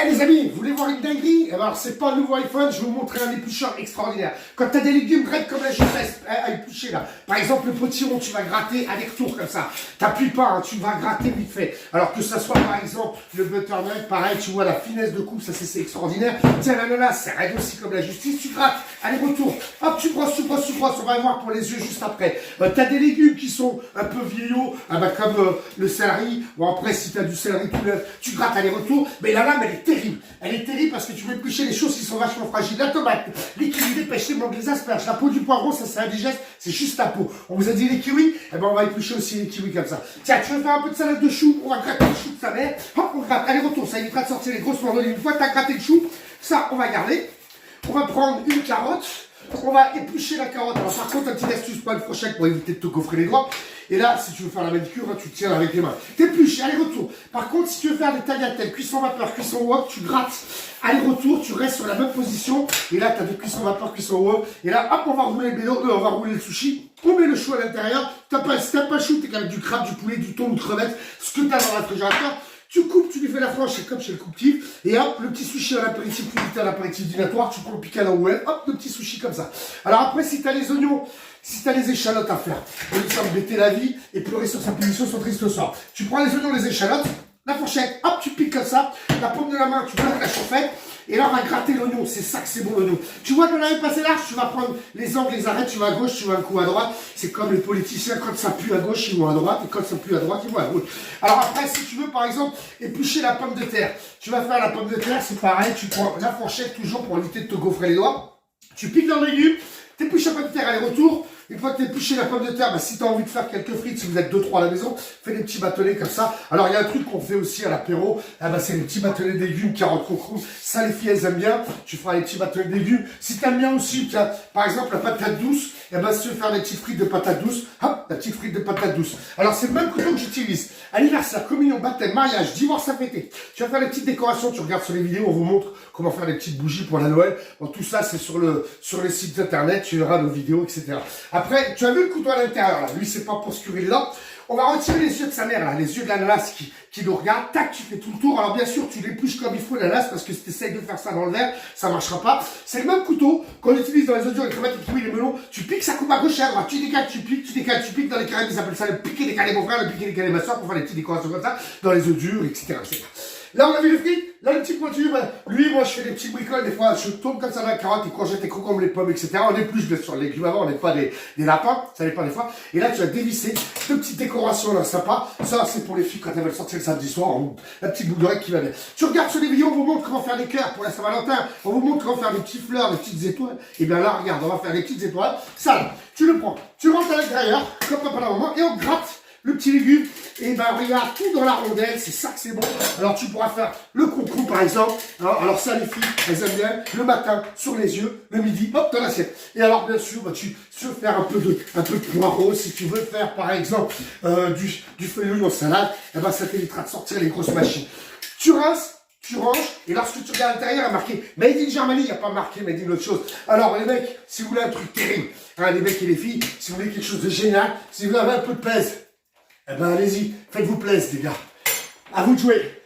Eh les amis, vous voulez voir une dinguerie? Alors c'est pas un nouveau iPhone, je vais vous montrer un éplucheur extraordinaire. Quand tu as des légumes raides comme la justesse à éplucher là, par exemple le potiron, tu vas gratter aller-retour comme ça. T'appuies pas, hein, tu vas gratter vite fait. Alors que ça soit par exemple le butternut, pareil, tu vois la finesse de coupe, ça c'est extraordinaire. Tiens l'ananas, c'est raide aussi comme la justice, tu grattes, aller-retour. Hop, tu brosses, on va voir pour les yeux juste après. Tu as des légumes qui sont un peu vieillots, comme le céleri. Bon après si tu as du céleri tout neuf, tu grattes aller-retour, mais la lame elle est terrible. Elle est terrible parce que tu veux éplucher les choses qui sont vachement fragiles. La tomate, les kiwis, les pêches, les mangues, les asperges, la peau du poivron, ça c'est indigeste, c'est juste la peau. On vous a dit les kiwis, eh ben on va éplucher aussi les kiwis comme ça. Tiens, tu veux faire un peu de salade de chou, on va gratter le chou de sa mère. Hop, on gratte, allez retour, ça évitera de sortir les grosses mandolines. Une fois que tu as gratté le chou, ça on va garder. On va prendre une carotte. On va éplucher la carotte. Alors par contre, un petit astuce, pas une fourchette pour éviter de te gaufrer les doigts. Et là, si tu veux faire la manicure, hein, tu tiens avec les mains. T'épluches, aller-retour. Par contre, si tu veux faire des tagliatelles, cuisson vapeur, cuisson wok, tu grattes. Aller-retour, tu restes sur la même position. Et là, tu as des cuissons vapeur, cuisson wok. Et là, hop, on va rouler le bédo, on va rouler le sushi. On met le chou à l'intérieur. Si t'as pas chou, t'es qu'avec du crabe, du poulet, du thon, une crevette, ce que t'as dans la réfrigérateur. Tu coupes, tu lui fais la frange, c'est comme chez le coupe-tif. Et hop, le petit sushi à l'apéritif, plus vite à l'apéritif dînatoire, tu prends le piquet à l'enrouette, hop, le petit sushi comme ça. Alors après, si tu as les oignons, si tu as les échalotes à faire, au lieu de s'embêter la vie et pleurer sur sa punition, son triste sort. Tu prends les oignons, les échalotes, la fourchette, hop, tu piques comme ça, la paume de la main, tu bloques la chauffette, et là on va gratter l'oignon, c'est ça que c'est bon l'oignon. Tu vois que là il est passé large, tu vas prendre les angles, les arêtes, tu vas à gauche, tu vas un coup à droite, c'est comme les politiciens, quand ça pue à gauche, ils vont à droite, et quand ça pue à droite, ils vont à gauche. Alors après, si tu veux par exemple éplucher la pomme de terre, tu vas faire la pomme de terre, c'est pareil, tu prends la fourchette toujours pour éviter de te gaufrer les doigts, tu piques dans le légume, t'épluches la pomme de terre, aller-retour. Une fois que tu as épluché la pomme de terre, bah, si tu as envie de faire quelques frites, si vous êtes 2-3 à la maison, fais des petits bâtonnets comme ça. Alors il y a un truc qu'on fait aussi à l'apéro, c'est les petits bâtonnets de légumes, carottes, concombre. Ça les filles elles aiment bien, tu feras les petits bâtonnets de légumes. Si tu aimes bien aussi, tu as, par exemple la patate douce, si tu veux faire des petites frites de patate douce, hop, la petite frite de patate douce. Alors c'est le même couteau que j'utilise. Anniversaire, communion, baptême, mariage, divorce à fêter. Tu vas faire des petites décorations, tu regardes sur les vidéos, on vous montre comment faire des petites bougies pour la Noël. Bon, tout ça c'est sur les sites internet, tu verras nos vidéos, etc. Après, tu as vu le couteau à l'intérieur là, lui c'est pas pour se curer les dents. On va retirer les yeux de sa mère là, les yeux de l'ananas qui nous regarde, tac, tu fais tout le tour. Alors bien sûr, tu l'épluches comme il faut l'ananas parce que si tu essayes de faire ça dans le verre, ça marchera pas. C'est le même couteau qu'on utilise dans les oignons, les crevettes, les kiwis, les melons. Tu piques, ça coupe à gauche et à droite. Tu décales, tu piques dans les carrés, ils appellent ça le piqué décalé mon frère, le piqué décalé ma soeur pour faire des petites décorations comme ça, dans les œufs durs, etc. Là, on a vu les frites. Là, le petit pointu, lui, moi, je fais des petits bricoles. Des fois, je tourne comme ça dans la carotte, les courgettes, les concombres, les pommes, etc. On épluche, bien sûr, les légumes avant, on n'est pas des lapins. Ça dépend des fois. Et là, tu vas dévisser deux petites décorations, là, sympa. Ça, c'est pour les filles quand elles veulent sortir le samedi soir. La petite boule d'oreille qui va bien. Tu regardes sur les vidéos, on vous montre comment faire des cœurs pour la Saint-Valentin. On vous montre comment faire des petites fleurs, des petites étoiles. Et bien là, regarde, on va faire des petites étoiles. Ça, là, tu le prends. Tu rentres à l'intérieur, comme papa la maman, et on gratte le petit légume, et ben regarde, tout dans la rondelle, c'est ça que c'est bon. Alors tu pourras faire le concombre par exemple, alors ça les filles, elles aiment bien, le matin, sur les yeux, le midi, hop, dans l'assiette. Et alors bien sûr, tu veux faire un peu de poireau, si tu veux faire par exemple du fenouil en salade, et ben ça t'évitera de sortir les grosses machines. Tu rinces, tu ranges, et lorsque tu regardes à l'intérieur, il y a marqué Made in Germany, il n'y a pas marqué Made in autre chose. Alors les mecs, si vous voulez un truc terrible, les mecs et les filles, si vous voulez quelque chose de génial, si vous avez un peu de pèse, eh ben allez-y, faites-vous plaisir les gars. À vous de jouer.